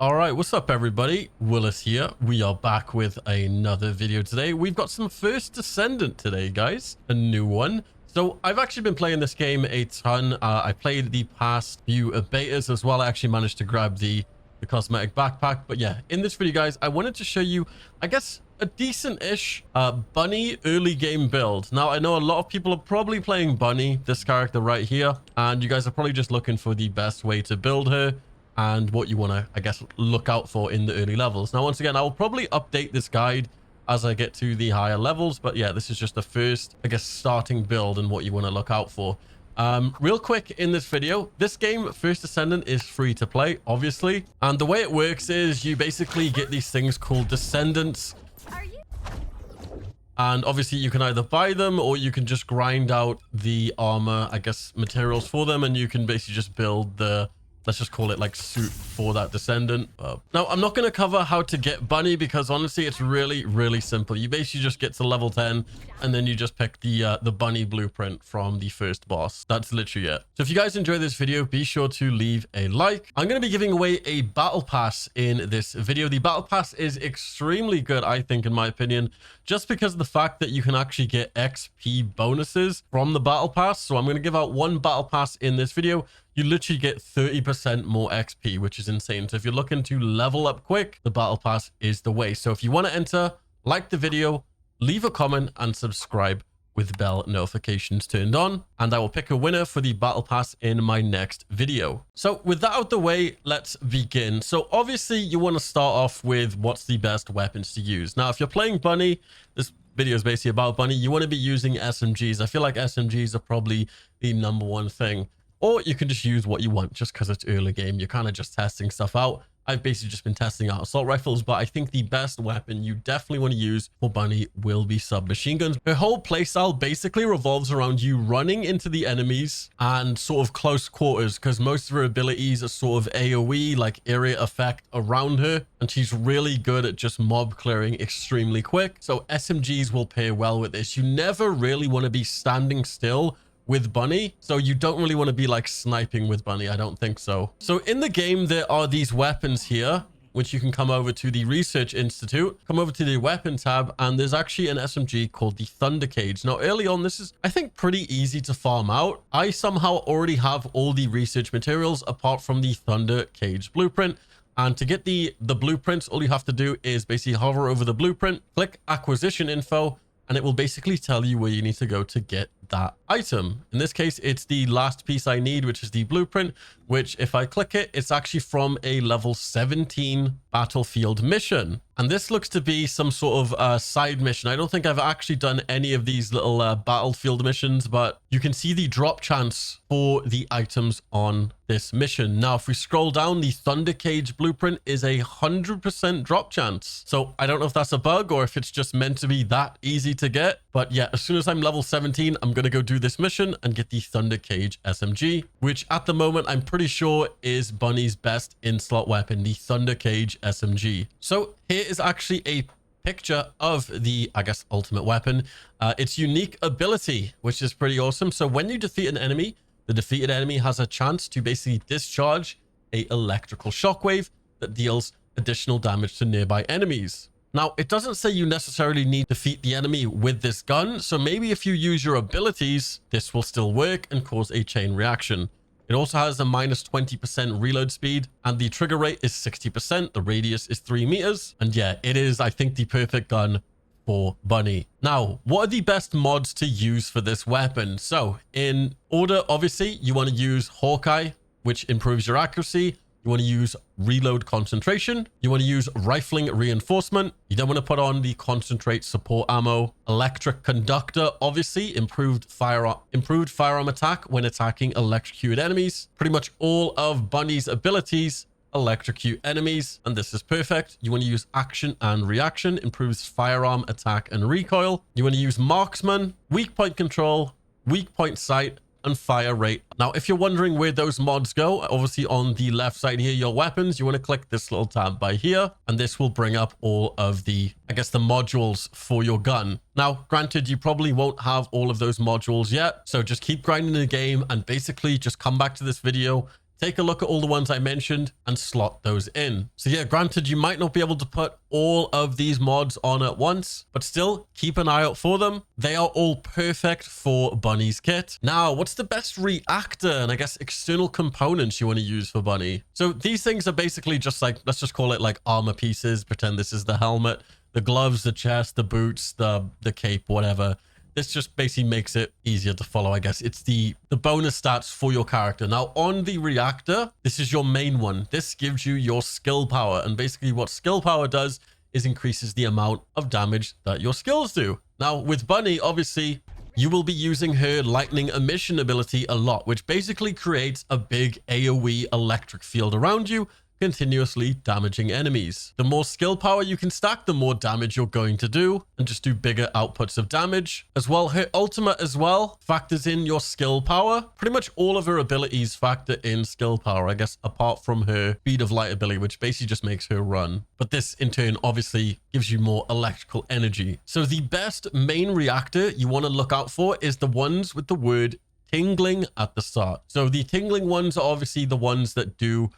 All right, what's up, everybody? Willis here. We are back with another video today. We've got some first Descendant today, guys. A new one. So I've actually been playing this game a ton. I played the past few betas as well. I actually managed to grab the cosmetic backpack. But yeah, in this video, guys, I wanted to show you, I guess, a decent-ish Bunny early game build. Now, I know a lot of people are probably playing Bunny, this character right here, and you guys are probably just looking for the best way to build her and what you want to, I guess, look out for in the early levels. Now, once again, I will probably update this guide as I get to the higher levels, but yeah, this is just the first, I guess, starting build and what you want to look out for. Real quick in this video, this game, First Descendant, is free to play, obviously, and the way it works is you basically get these things called Descendants. And obviously you can either buy them or you can just grind out the armor, I guess, materials for them, and you can basically just build the, let's just call it like suit for that Descendant. Now, I'm not going to cover how to get Bunny because honestly, it's really, really simple. You basically just get to level 10 and then you just pick the Bunny blueprint from the first boss. That's literally it. So if you guys enjoy this video, be sure to leave a like. I'm going to be giving away a battle pass in this video. The battle pass is extremely good, I think, in my opinion, just because of the fact that you can actually get XP bonuses from the battle pass. So I'm going to give out one battle pass in this video. You literally get 30% more XP, which is insane. So if you're looking to level up quick, the battle pass is the way. So if you want to enter, like the video, leave a comment and subscribe with bell notifications turned on, and I will pick a winner for the battle pass in my next video. So with that out the way, let's begin. So obviously you want to start off with what's the best weapons to use. Now, if you're playing Bunny, this video is basically about Bunny, you want to be using SMGs. I feel like SMGs are probably the number one thing. Or you can just use what you want just because it's early game. You're kind of just testing stuff out. I've basically just been testing out assault rifles, but I think the best weapon you definitely want to use for Bunny will be submachine guns. Her whole playstyle basically revolves around you running into the enemies and sort of close quarters, because most of her abilities are sort of AoE, like area effect around her, and she's really good at just mob clearing extremely quick. So SMGs will pair well with this. You never really want to be standing still with Bunny, so you don't really want to be like sniping with Bunny. I don't think so. So in the game, there are these weapons here, which you can come over to the Research Institute, come over to the weapon tab, and there's actually an SMG called the Thunder Cage. Now, early on, this is, I think, pretty easy to farm out. I somehow already have all the research materials apart from the Thunder Cage blueprint. And to get the blueprints, all you have to do is basically hover over the blueprint, click acquisition info, and it will basically tell you where you need to go to get that item. In this case, it's the last piece I need, which is the blueprint, which if I click it, it's actually from a level 17 battlefield mission. And this looks to be some sort of side mission. I don't think I've actually done any of these little battlefield missions, but you can see the drop chance for the items on this mission. Now, if we scroll down, the Thunder Cage blueprint is 100% drop chance. So I don't know if that's a bug or if it's just meant to be that easy to get. But yeah, as soon as I'm level 17, I'm going to go do this mission and get the Thunder Cage SMG, which at the moment, I'm pretty sure is Bunny's best in-slot weapon, the Thunder Cage SMG. So here is actually a picture of the, I guess, ultimate weapon. Its unique ability, which is pretty awesome. So when you defeat an enemy, the defeated enemy has a chance to basically discharge a electrical shockwave that deals additional damage to nearby enemies. Now, it doesn't say you necessarily need to defeat the enemy with this gun, so maybe if you use your abilities, this will still work and cause a chain reaction. It also has a minus 20% reload speed, and the trigger rate is 60%. The radius is 3 meters. And yeah, it is, I think, the perfect gun for Bunny. Now, what are the best mods to use for this weapon? So in order, obviously, you want to use Hawkeye, which improves your accuracy. You want to use reload concentration. You want to use rifling reinforcement. You don't want to put on the concentrate support ammo. Electric conductor, obviously, improved firearm attack when attacking electrocuted enemies. Pretty much all of Bunny's abilities electrocute enemies, and this is perfect. You want to use action and reaction, improves firearm attack and recoil. You want to use marksman, weak point control, weak point sight, and fire rate. Now, if you're wondering where those mods go, obviously on the left side here, your weapons, you want to click this little tab by here, and this will bring up all of the, I guess, the modules for your gun. Now, granted, you probably won't have all of those modules yet, so just keep grinding the game and basically just come back to this video, take a look at all the ones I mentioned and slot those in. So yeah, granted, you might not be able to put all of these mods on at once, but still keep an eye out for them. They are all perfect for Bunny's kit. Now, what's the best reactor and I guess external components you want to use for Bunny? So these things are basically just like, let's just call it like armor pieces. Pretend this is the helmet, the gloves, the chest, the boots, the cape, whatever. This just basically makes it easier to follow, I guess. It's the bonus stats for your character. Now, on the reactor, this is your main one. This gives you your skill power. And basically what skill power does is increases the amount of damage that your skills do. Now, with Bunny, obviously, you will be using her lightning emission ability a lot, which basically creates a big AoE electric field around you, continuously damaging enemies. The more skill power you can stack, the more damage you're going to do and just do bigger outputs of damage. As well, her ultimate as well factors in your skill power. Pretty much all of her abilities factor in skill power, I guess, apart from her speed of light ability, which basically just makes her run. But this in turn obviously gives you more electrical energy. So the best main reactor you want to look out for is the ones with the word tingling at the start. So the tingling ones are obviously the ones that do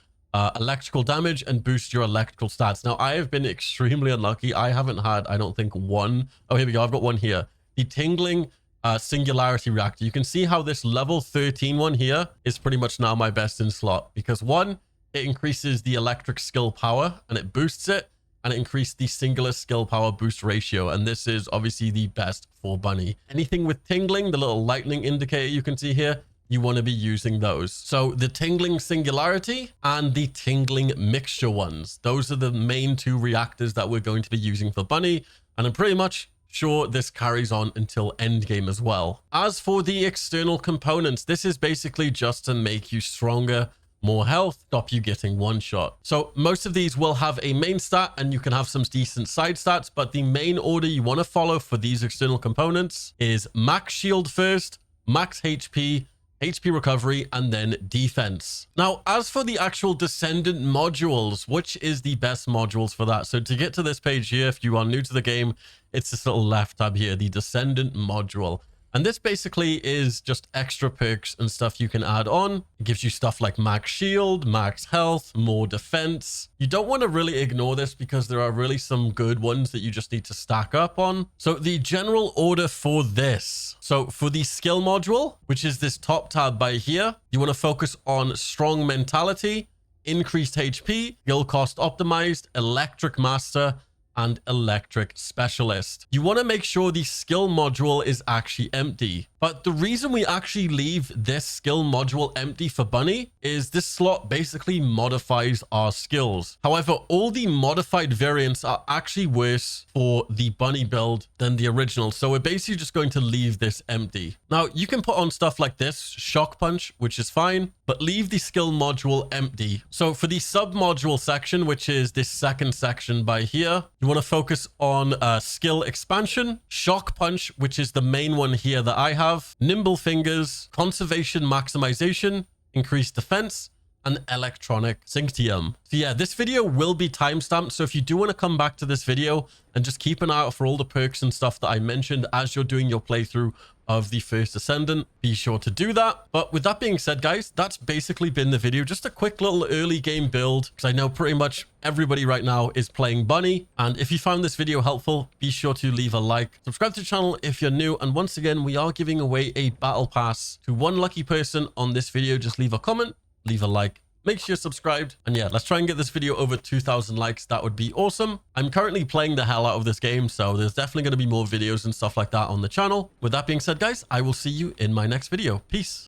electrical damage and boost your electrical stats. Now, I have been extremely unlucky. I haven't had, I don't think, one. Oh, here we go. I've got one here. The tingling singularity reactor. You can see how this level 13 one here is pretty much now my best in slot because one, it increases the electric skill power and it boosts it, and it increased the singular skill power boost ratio. And this is obviously the best for Bunny. Anything with tingling, the little lightning indicator you can see here, you want to be using those. So the tingling singularity and the tingling mixture ones, those are the main two reactors that we're going to be using for Bunny. And I'm pretty much sure this carries on until endgame as well. As for the external components, this is basically just to make you stronger, more health, stop you getting one shot. So most of these will have a main stat and you can have some decent side stats, but the main order you want to follow for these external components is max shield first, max HP, HP recovery, and then defense. Now, as for the actual Descendant modules, which is the best modules for that? So to get to this page here, if you are new to the game, it's this little left tab here, the Descendant module. And this basically is just extra perks and stuff you can add on. It gives you stuff like max shield, max health, more defense. You don't want to really ignore this because there are really some good ones that you just need to stack up on. So the general order for this. So for the skill module, which is this top tab by here, you want to focus on strong mentality, increased HP, skill cost optimized, electric master, and electric specialist. You want to make sure the skill module is actually empty. But the reason we actually leave this skill module empty for Bunny is this slot basically modifies our skills. However, all the modified variants are actually worse for the Bunny build than the original. So we're basically just going to leave this empty. Now, you can put on stuff like this, shock punch, which is fine, but leave the skill module empty. So for the sub module section, which is this second section by here, you want to focus on skill expansion, shock punch, which is the main one here that I have, nimble fingers, conservation maximization, increased defense, and electronic synctium. So yeah, this video will be timestamped. So if you do want to come back to this video and just keep an eye out for all the perks and stuff that I mentioned as you're doing your playthrough of the first Descendant, be sure to do that. But with that being said, guys, that's basically been the video. Just a quick little early game build, because I know pretty much everybody right now is playing Bunny. And if you found this video helpful, be sure to leave a like, subscribe to the channel if you're new. And once again, we are giving away a battle pass to one lucky person on this video. Just leave a comment, leave a like, make sure you're subscribed, and yeah, let's try and get this video over 2,000 likes. That would be awesome. I'm currently playing the hell out of this game, so there's definitely going to be more videos and stuff like that on the channel. With that being said, guys, I will see you in my next video. Peace.